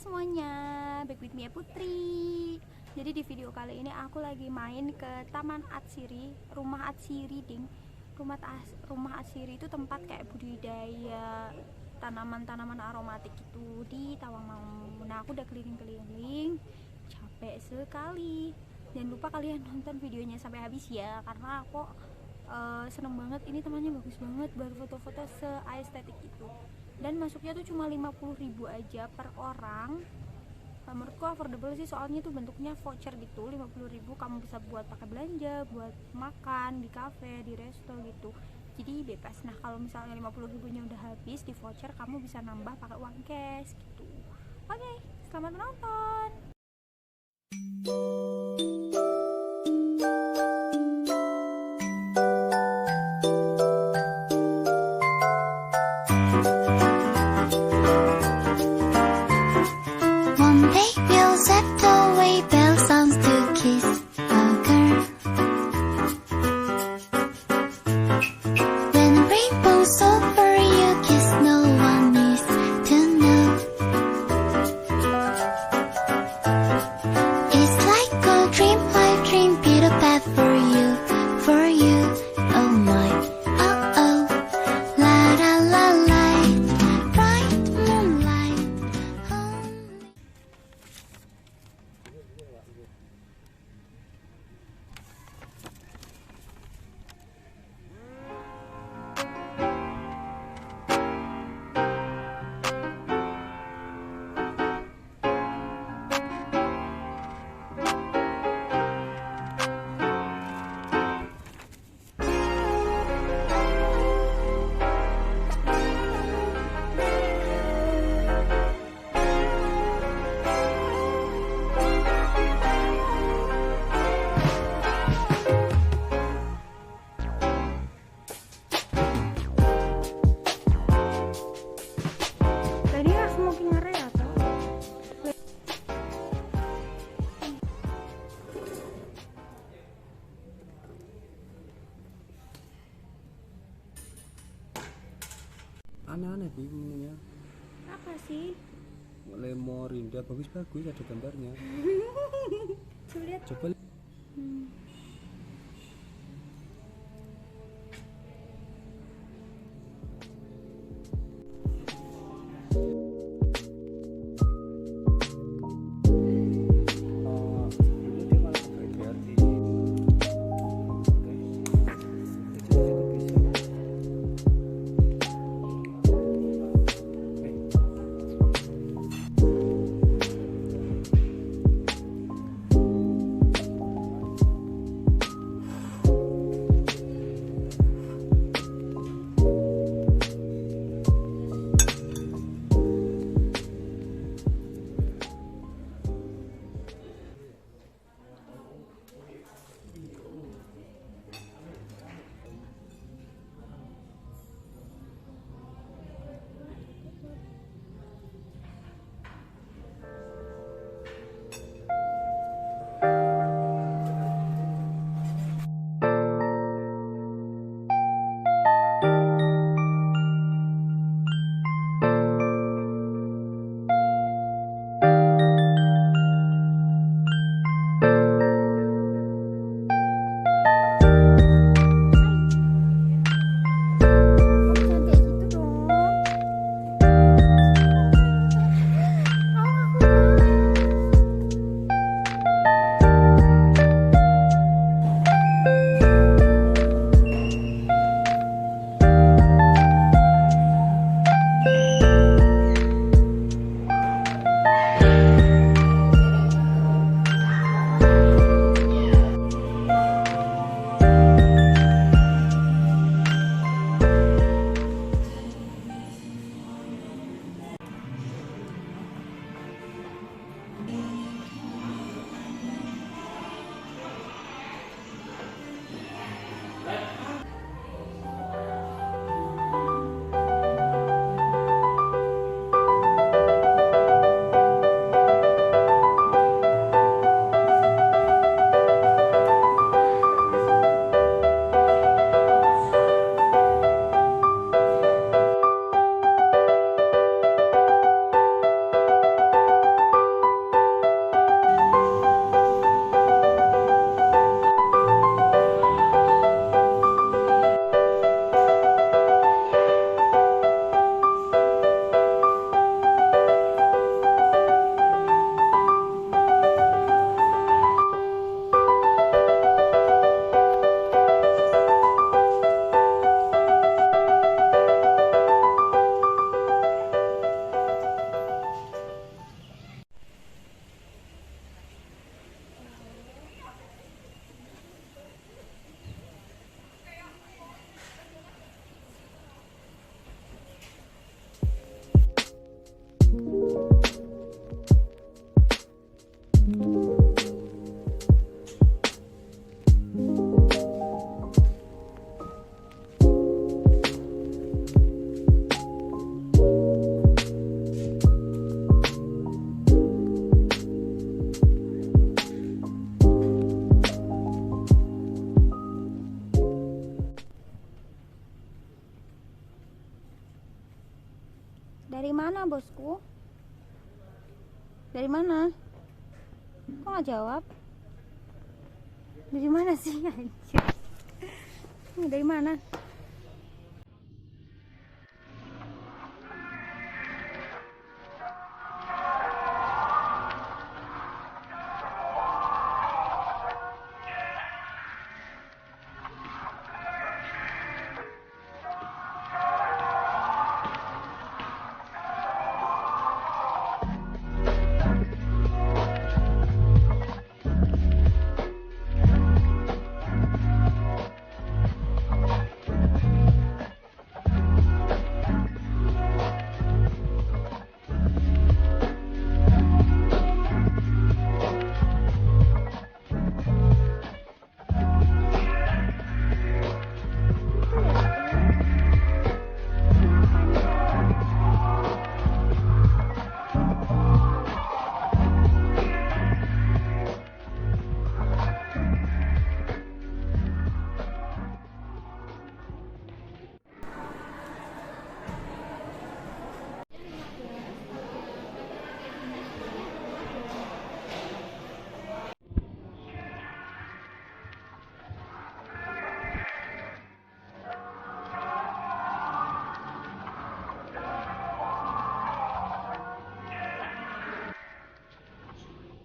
semuanya, back with me Yaputri. Jadi di video kali ini aku lagi main ke Taman Atsiri, Rumah Atsiri ding. Rumah Atsiri itu tempat kayak budidaya tanaman-tanaman aromatik itu di Tawangmangu. Nah, aku udah keliling-keliling, capek sekali. Jangan lupa kalian nonton videonya sampai habis ya, karena aku seneng banget. Ini temannya bagus banget buat foto-foto se-estetik itu. Dan masuknya tuh cuma 50.000 aja per orang. Menurutku affordable sih, soalnya tuh bentuknya voucher gitu. 50.000 kamu bisa buat pakai belanja, buat makan di cafe, di resto gitu. Jadi bebas. Nah, kalau misalnya 50.000 nya udah habis di voucher, kamu bisa nambah pakai uang cash gitu. Oke, selamat menonton. Aneh-aneh bingungnya. Apa sih? Lemor indah bagus-bagus, ada gambarnya. Coba lihat. Coba mana bosku? Dari mana? Kok nggak jawab? Dari mana sih anjir? Dari mana?